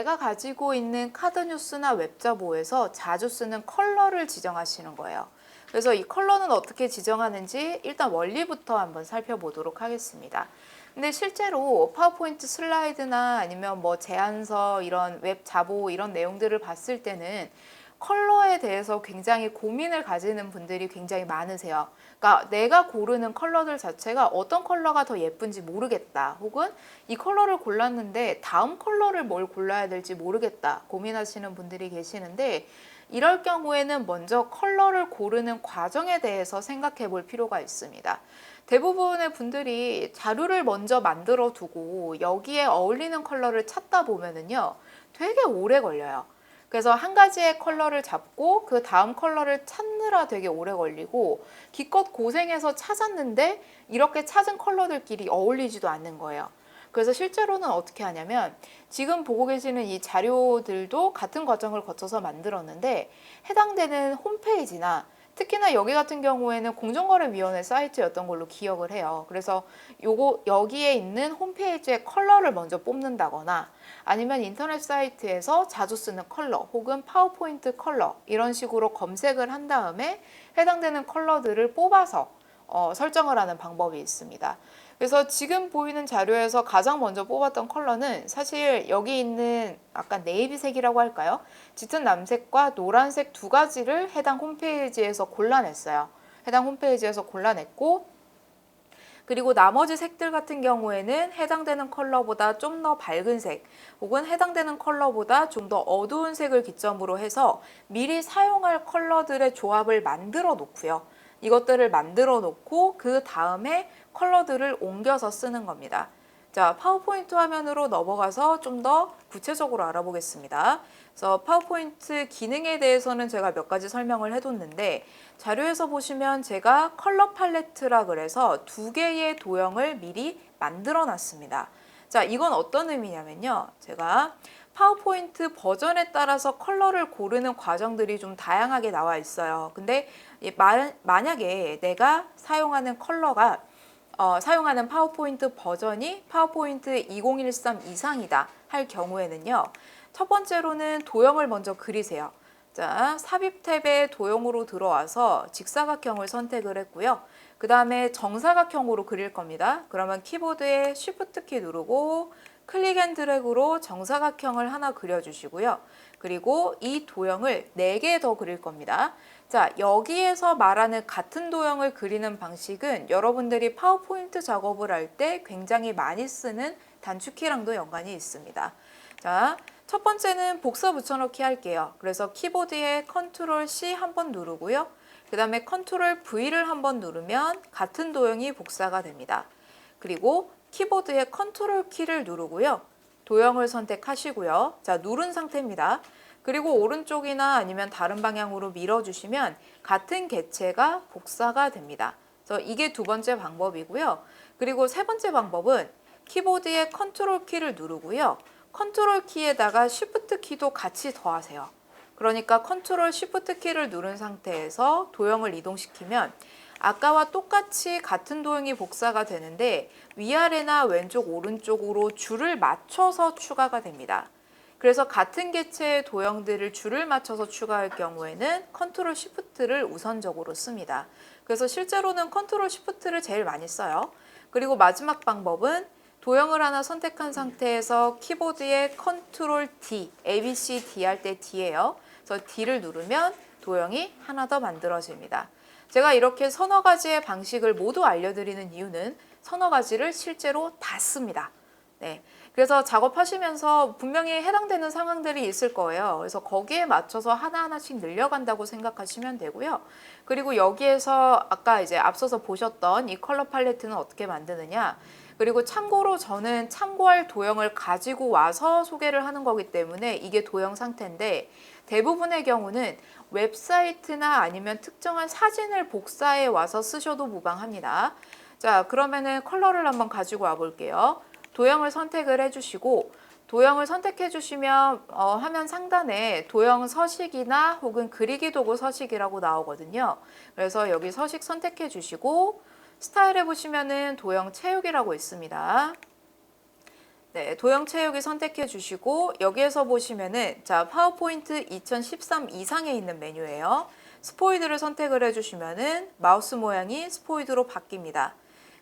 내가 가지고 있는 카드뉴스나 웹자보에서 자주 쓰는 컬러를 지정하시는 거예요. 그래서 이 컬러는 어떻게 지정하는지 일단 원리부터 한번 살펴보도록 하겠습니다. 근데 실제로 파워포인트 슬라이드나 아니면 뭐 제안서 이런 웹 자보 이런 내용들을 봤을 때는 컬러에 대해서 굉장히 고민을 가지는 분들이 굉장히 많으세요. 그러니까 내가 고르는 컬러들 자체가 어떤 컬러가 더 예쁜지 모르겠다. 혹은 이 컬러를 골랐는데 다음 컬러를 뭘 골라야 될지 모르겠다. 고민하시는 분들이 계시는데 이럴 경우에는 먼저 컬러를 고르는 과정에 대해서 생각해 볼 필요가 있습니다. 대부분의 분들이 자료를 먼저 만들어 두고 여기에 어울리는 컬러를 찾다 보면은요, 되게 오래 걸려요. 그래서 한 가지의 컬러를 잡고 그 다음 컬러를 찾느라 되게 오래 걸리고 기껏 고생해서 찾았는데 이렇게 찾은 컬러들끼리 어울리지도 않는 거예요. 그래서 실제로는 어떻게 하냐면 지금 보고 계시는 이 자료들도 같은 과정을 거쳐서 만들었는데 해당되는 홈페이지나 특히나 여기 같은 경우에는 공정거래위원회 사이트였던 걸로 기억을 해요. 그래서 여기에 있는 홈페이지의 컬러를 먼저 뽑는다거나 아니면 인터넷 사이트에서 자주 쓰는 컬러 혹은 파워포인트 컬러 이런 식으로 검색을 한 다음에 해당되는 컬러들을 뽑아서 설정을 하는 방법이 있습니다. 그래서 지금 보이는 자료에서 가장 먼저 뽑았던 컬러는 사실 여기 있는 약간 네이비색이라고 할까요? 짙은 남색과 노란색 두 가지를 해당 홈페이지에서 골라냈어요. 해당 홈페이지에서 골라냈고 그리고 나머지 색들 같은 경우에는 해당되는 컬러보다 좀 더 밝은 색 혹은 해당되는 컬러보다 좀 더 어두운 색을 기점으로 해서 미리 사용할 컬러들의 조합을 만들어 놓고요. 이것들을 만들어 놓고 그 다음에 컬러들을 옮겨서 쓰는 겁니다. 자, 파워포인트 화면으로 넘어가서 좀 더 구체적으로 알아보겠습니다. 그래서 파워포인트 기능에 대해서는 제가 몇 가지 설명을 해뒀는데 자료에서 보시면 제가 컬러 팔레트라 그래서 두 개의 도형을 미리 만들어 놨습니다. 자, 이건 어떤 의미냐면요. 제가 파워포인트 버전에 따라서 컬러를 고르는 과정들이 좀 다양하게 나와 있어요. 근데 만약에 내가 사용하는 컬러가 사용하는 파워포인트 버전이 파워포인트 2013 이상이다 할 경우에는요. 첫 번째로는 도형을 먼저 그리세요. 자, 삽입 탭에 도형으로 들어와서 직사각형을 선택을 했고요. 그 다음에 정사각형으로 그릴 겁니다. 그러면 키보드에 Shift 키 누르고 클릭 앤 드래그로 정사각형을 하나 그려주시고요. 그리고 이 도형을 4개 더 그릴 겁니다. 자, 여기에서 말하는 같은 도형을 그리는 방식은 여러분들이 파워포인트 작업을 할 때 굉장히 많이 쓰는 단축키랑도 연관이 있습니다. 자, 첫 번째는 복사 붙여넣기 할게요. 그래서 키보드에 컨트롤 C 한번 누르고요. 그 다음에 컨트롤 V를 한번 누르면 같은 도형이 복사가 됩니다. 그리고 키보드에 컨트롤 키를 누르고요. 도형을 선택하시고요. 자, 누른 상태입니다. 그리고 오른쪽이나 아니면 다른 방향으로 밀어주시면 같은 개체가 복사가 됩니다. 그래서 이게 두 번째 방법이고요. 그리고 세 번째 방법은 키보드에 컨트롤 키를 누르고요. 컨트롤 키에다가 쉬프트 키도 같이 더하세요. 그러니까 컨트롤 쉬프트 키를 누른 상태에서 도형을 이동시키면 아까와 똑같이 같은 도형이 복사가 되는데 위아래나 왼쪽 오른쪽으로 줄을 맞춰서 추가가 됩니다. 그래서 같은 개체의 도형들을 줄을 맞춰서 추가할 경우에는 컨트롤 쉬프트를 우선적으로 씁니다. 그래서 실제로는 컨트롤 쉬프트를 제일 많이 써요. 그리고 마지막 방법은 도형을 하나 선택한 상태에서 키보드에 컨트롤 D, ABCD 할 때 D예요. 그래서 D를 누르면 도형이 하나 더 만들어집니다. 제가 이렇게 서너 가지의 방식을 모두 알려드리는 이유는 서너 가지를 실제로 다 씁니다. 네. 그래서 작업하시면서 분명히 해당되는 상황들이 있을 거예요. 그래서 거기에 맞춰서 하나하나씩 늘려간다고 생각하시면 되고요. 그리고 여기에서 아까 이제 앞서서 보셨던 이 컬러 팔레트는 어떻게 만드느냐. 그리고 참고로 저는 참고할 도형을 가지고 와서 소개를 하는 거기 때문에 이게 도형 상태인데 대부분의 경우는 웹사이트나 아니면 특정한 사진을 복사해 와서 쓰셔도 무방합니다. 자, 그러면은 컬러를 한번 가지고 와 볼게요. 도형을 선택을 해주시고 도형을 선택해 주시면 화면 상단에 도형 서식이나 혹은 그리기 도구 서식이라고 나오거든요. 그래서 여기 서식 선택해 주시고 스타일에 보시면은 도형 채우기라고 있습니다. 네, 도형 채우기 선택해 주시고 여기에서 보시면은 자, 파워포인트 2013 이상에 있는 메뉴예요. 스포이드를 선택을 해 주시면은 마우스 모양이 스포이드로 바뀝니다.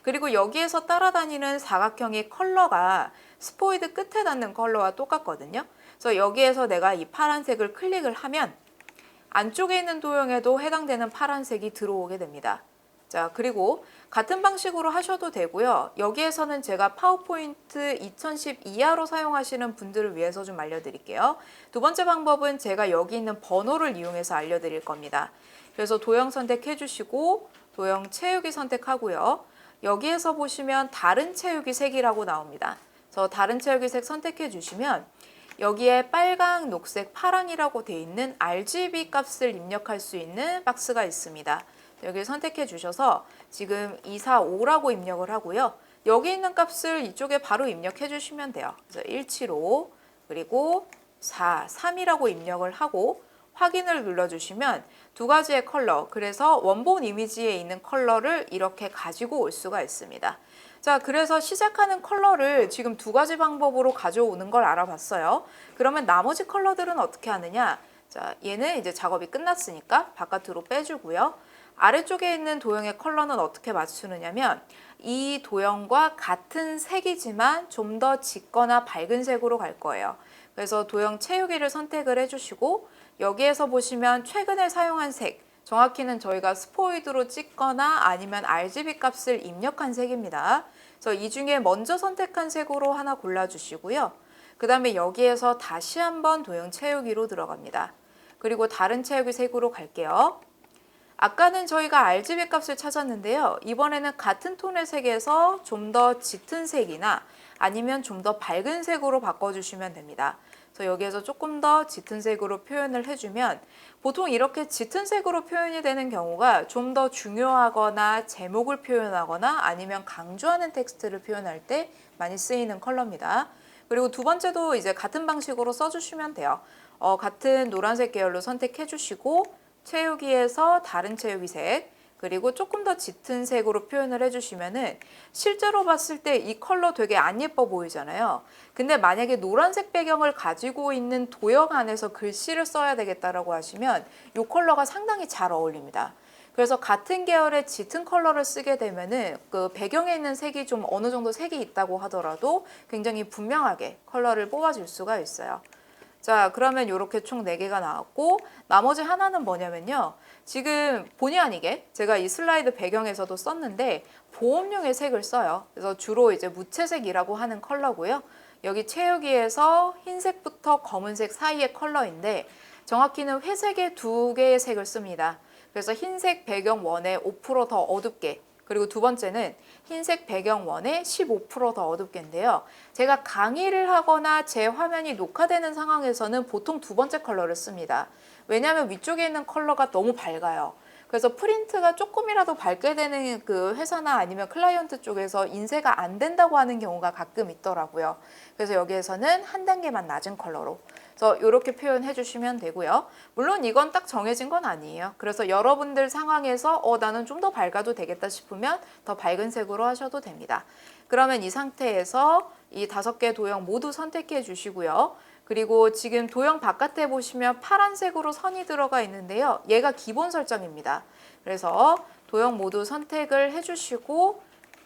그리고 여기에서 따라다니는 사각형의 컬러가 스포이드 끝에 닿는 컬러와 똑같거든요. 그래서 여기에서 내가 이 파란색을 클릭을 하면 안쪽에 있는 도형에도 해당되는 파란색이 들어오게 됩니다. 자, 그리고 같은 방식으로 하셔도 되고요. 여기에서는 제가 파워포인트 2010 이하로 사용하시는 분들을 위해서 좀 알려드릴게요. 두 번째 방법은 제가 여기 있는 번호를 이용해서 알려드릴 겁니다. 그래서 도형 선택해 주시고 도형 채우기 선택하고요. 여기에서 보시면 다른 채우기 색이라고 나옵니다. 그래서 다른 채우기 색 선택해 주시면 여기에 빨강, 녹색, 파랑이라고 되어 있는 RGB 값을 입력할 수 있는 박스가 있습니다. 여기 선택해 주셔서 지금 245라고 입력을 하고요. 여기 있는 값을 이쪽에 바로 입력해 주시면 돼요. 그래서 175 그리고 43이라고 입력을 하고 확인을 눌러주시면 두 가지의 컬러, 그래서 원본 이미지에 있는 컬러를 이렇게 가지고 올 수가 있습니다. 자, 그래서 시작하는 컬러를 지금 두 가지 방법으로 가져오는 걸 알아봤어요. 그러면 나머지 컬러들은 어떻게 하느냐? 자, 얘는 이제 작업이 끝났으니까 바깥으로 빼주고요. 아래쪽에 있는 도형의 컬러는 어떻게 맞추느냐면 이 도형과 같은 색이지만 좀 더 짙거나 밝은 색으로 갈 거예요. 그래서 도형 채우기를 선택을 해주시고 여기에서 보시면 최근에 사용한 색, 정확히는 저희가 스포이드로 찍거나 아니면 RGB 값을 입력한 색입니다. 그래서 이 중에 먼저 선택한 색으로 하나 골라주시고요. 그 다음에 여기에서 다시 한번 도형 채우기로 들어갑니다. 그리고 다른 채우기 색으로 갈게요. 아까는 저희가 RGB 값을 찾았는데요. 이번에는 같은 톤의 색에서 좀 더 짙은 색이나 아니면 좀 더 밝은 색으로 바꿔주시면 됩니다. 그래서 여기에서 조금 더 짙은 색으로 표현을 해주면 보통 이렇게 짙은 색으로 표현이 되는 경우가 좀 더 중요하거나 제목을 표현하거나 아니면 강조하는 텍스트를 표현할 때 많이 쓰이는 컬러입니다. 그리고 두 번째도 이제 같은 방식으로 써주시면 돼요. 같은 노란색 계열로 선택해 주시고 채우기에서 다른 채우기 색 그리고 조금 더 짙은 색으로 표현을 해주시면은 실제로 봤을 때 이 컬러 되게 안 예뻐 보이잖아요. 근데 만약에 노란색 배경을 가지고 있는 도형 안에서 글씨를 써야 되겠다라고 하시면 이 컬러가 상당히 잘 어울립니다. 그래서 같은 계열의 짙은 컬러를 쓰게 되면은 그 배경에 있는 색이 좀 어느 정도 색이 있다고 하더라도 굉장히 분명하게 컬러를 뽑아줄 수가 있어요. 자, 그러면 이렇게 총 4개가 나왔고 나머지 하나는 뭐냐면요. 지금 본의 아니게 제가 이 슬라이드 배경에서도 썼는데 보험용의 색을 써요. 그래서 주로 이제 무채색이라고 하는 컬러고요. 여기 채우기에서 흰색부터 검은색 사이의 컬러인데 정확히는 회색의 2개의 색을 씁니다. 그래서 흰색 배경 원에 5%더 어둡게 그리고 두 번째는 흰색 배경 원에 15%더 어둡게인데요. 제가 강의를 하거나 제 화면이 녹화되는 상황에서는 보통 두 번째 컬러를 씁니다. 왜냐하면 위쪽에 있는 컬러가 너무 밝아요. 그래서 프린트가 조금이라도 밝게 되는 그 회사나 아니면 클라이언트 쪽에서 인쇄가 안 된다고 하는 경우가 가끔 있더라고요. 그래서 여기에서는 한 단계만 낮은 컬러로. 그래서 이렇게 표현해 주시면 되고요. 물론 이건 딱 정해진 건 아니에요. 그래서 여러분들 상황에서 나는 좀 더 밝아도 되겠다 싶으면 더 밝은 색으로 하셔도 됩니다. 그러면 이 상태에서 이 5개 도형 모두 선택해 주시고요. 그리고 지금 도형 바깥에 보시면 파란색으로 선이 들어가 있는데요. 얘가 기본 설정입니다. 그래서 도형 모두 선택을 해주시고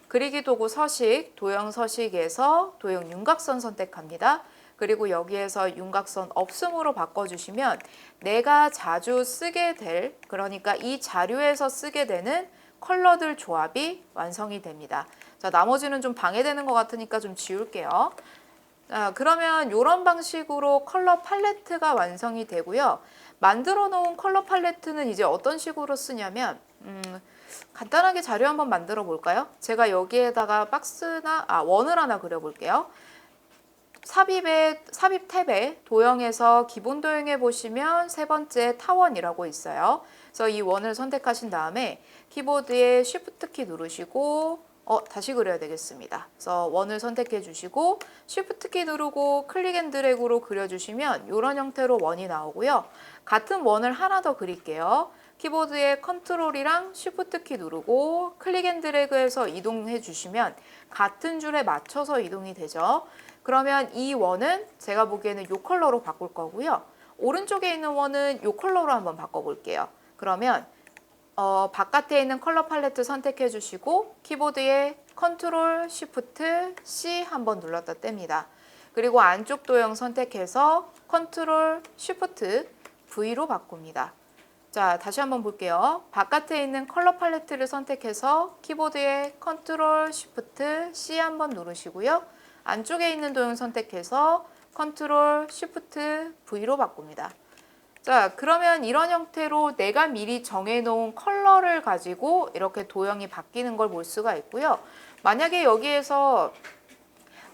그리기 도구 서식, 도형 서식에서 도형 윤곽선 선택합니다. 그리고 여기에서 윤곽선 없음으로 바꿔주시면 내가 자주 쓰게 될, 그러니까 이 자료에서 쓰게 되는 컬러들 조합이 완성이 됩니다. 자, 나머지는 좀 방해되는 것 같으니까 좀 지울게요. 자, 그러면 이런 방식으로 컬러 팔레트가 완성이 되고요. 만들어 놓은 컬러 팔레트는 이제 어떤 식으로 쓰냐면 간단하게 자료 한번 만들어 볼까요? 제가 여기에다가 박스나 원을 하나 그려 볼게요. 삽입 탭에 도형에서 기본 도형에 보시면 세 번째 타원이라고 있어요. 그래서 이 원을 선택하신 다음에 키보드에 Shift 키 누르시고 다시 그려야 되겠습니다. 그래서 원을 선택해 주시고 Shift 키 누르고 클릭 앤 드래그로 그려주시면 이런 형태로 원이 나오고요. 같은 원을 하나 더 그릴게요. 키보드에 컨트롤이랑 Shift 키 누르고 클릭 앤 드래그해서 이동해 주시면 같은 줄에 맞춰서 이동이 되죠. 그러면 이 원은 제가 보기에는 이 컬러로 바꿀 거고요. 오른쪽에 있는 원은 이 컬러로 한번 바꿔볼게요. 그러면 바깥에 있는 컬러 팔레트 선택해 주시고 키보드에 컨트롤 쉬프트 C 한번 눌렀다 뗍니다. 그리고 안쪽 도형 선택해서 컨트롤 쉬프트 V로 바꿉니다. 자, 다시 한번 볼게요. 바깥에 있는 컬러 팔레트를 선택해서 키보드에 컨트롤 쉬프트 C 한번 누르시고요. 안쪽에 있는 도형 선택해서 컨트롤 쉬프트 V로 바꿉니다. 자, 그러면 이런 형태로 내가 미리 정해놓은 컬러를 가지고 이렇게 도형이 바뀌는 걸 볼 수가 있고요. 만약에 여기에서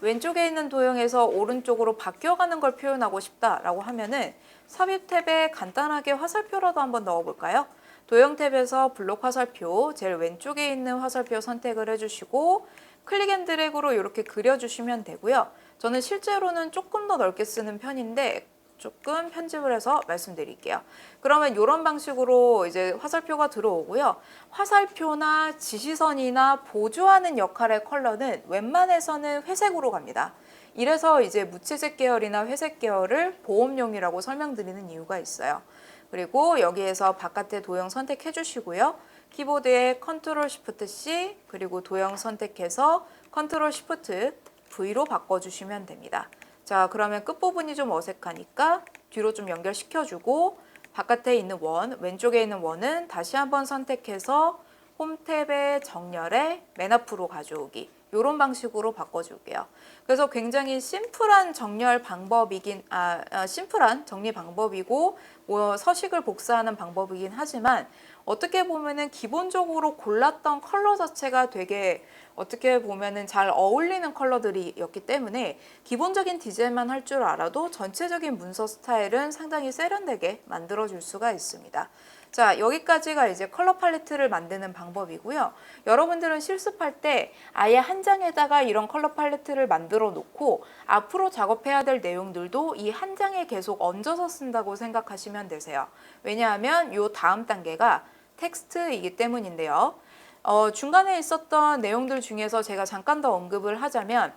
왼쪽에 있는 도형에서 오른쪽으로 바뀌어가는 걸 표현하고 싶다라고 하면은 삽입 탭에 간단하게 화살표라도 한번 넣어볼까요? 도형 탭에서 블록 화살표, 제일 왼쪽에 있는 화살표 선택을 해주시고 클릭 앤 드래그로 이렇게 그려주시면 되고요. 저는 실제로는 조금 더 넓게 쓰는 편인데 조금 편집을 해서 말씀드릴게요. 그러면 이런 방식으로 이제 화살표가 들어오고요. 화살표나 지시선이나 보조하는 역할의 컬러는 웬만해서는 회색으로 갑니다. 이래서 이제 무채색 계열이나 회색 계열을 보험용이라고 설명드리는 이유가 있어요. 그리고 여기에서 바깥의 도형 선택해 주시고요. 키보드에 컨트롤 쉬프트 C 그리고 도형 선택해서 컨트롤 쉬프트 V로 바꿔주시면 됩니다. 자, 그러면 끝부분이 좀 어색하니까 뒤로 좀 연결시켜주고 바깥에 있는 원, 왼쪽에 있는 원은 다시 한번 선택해서 홈 탭의 정렬에 맨 앞으로 가져오기 이런 방식으로 바꿔줄게요. 그래서 굉장히 심플한 정렬 방법이긴 심플한 정리 방법이고 뭐 서식을 복사하는 방법이긴 하지만 어떻게 보면은 기본적으로 골랐던 컬러 자체가 되게 어떻게 보면은 잘 어울리는 컬러들이었기 때문에 기본적인 디자인만 할 줄 알아도 전체적인 문서 스타일은 상당히 세련되게 만들어줄 수가 있습니다. 자, 여기까지가 이제 컬러 팔레트를 만드는 방법이고요. 여러분들은 실습할 때 아예 한 장에다가 이런 컬러 팔레트를 만들어 놓고 앞으로 작업해야 될 내용들도 이 한 장에 계속 얹어서 쓴다고 생각하시면 되세요. 왜냐하면 이 다음 단계가 텍스트이기 때문인데요. 중간에 있었던 내용들 중에서 제가 잠깐 더 언급을 하자면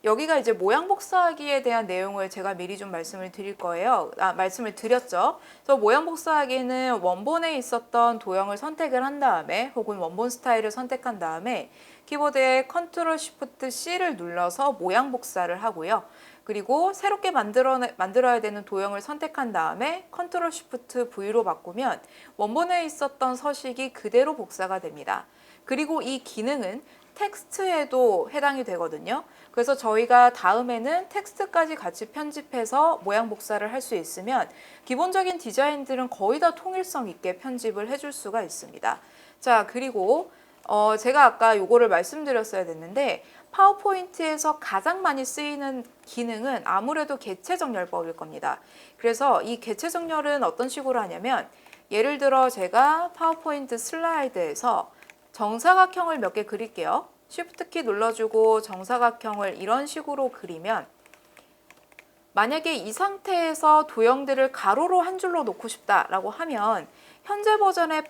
여기가 이제 모양 복사하기에 대한 내용을 제가 미리 좀 말씀을 드릴 거예요. 말씀을 드렸죠. 그래서 모양 복사하기는 원본에 있었던 도형을 선택을 한 다음에 혹은 원본 스타일을 선택한 다음에 키보드에 컨트롤 쉬프트 C를 눌러서 모양 복사를 하고요. 그리고 새롭게 만들어야 되는 도형을 선택한 다음에 컨트롤 쉬프트 V로 바꾸면 원본에 있었던 서식이 그대로 복사가 됩니다. 그리고 이 기능은 텍스트에도 해당이 되거든요. 그래서 저희가 다음에는 텍스트까지 같이 편집해서 모양 복사를 할 수 있으면 기본적인 디자인들은 거의 다 통일성 있게 편집을 해줄 수가 있습니다. 자, 그리고 제가 아까 요거를 말씀드렸어야 됐는데 파워포인트에서 가장 많이 쓰이는 기능은 아무래도 객체 정렬법일 겁니다. 그래서 이 객체 정렬은 어떤 식으로 하냐면 예를 들어 제가 파워포인트 슬라이드에서 정사각형을 몇 개 그릴게요. 쉬프트 키 눌러주고 정사각형을 이런 식으로 그리면 만약에 이 상태에서 도형들을 가로로 한 줄로 놓고 싶다라고 하면 현재 버전의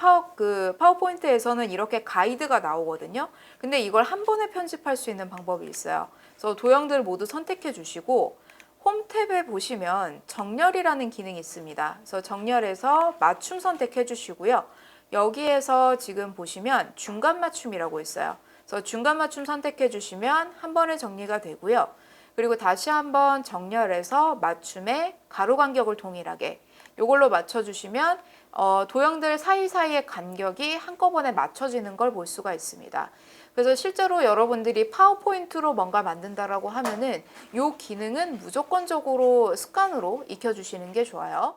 파워포인트에서는 이렇게 가이드가 나오거든요. 근데 이걸 한 번에 편집할 수 있는 방법이 있어요. 그래서 도형들을 모두 선택해 주시고 홈 탭에 보시면 정렬이라는 기능이 있습니다. 그래서 정렬에서 맞춤 선택해 주시고요. 여기에서 지금 보시면 중간 맞춤이라고 있어요. 그래서 중간 맞춤 선택해 주시면 한 번에 정리가 되고요. 그리고 다시 한번 정렬해서 맞춤에 가로 간격을 동일하게 이걸로 맞춰주시면 도형들 사이사이의 간격이 한꺼번에 맞춰지는 걸 볼 수가 있습니다. 그래서 실제로 여러분들이 파워포인트로 뭔가 만든다라고 하면은 이 기능은 무조건적으로 습관으로 익혀주시는 게 좋아요.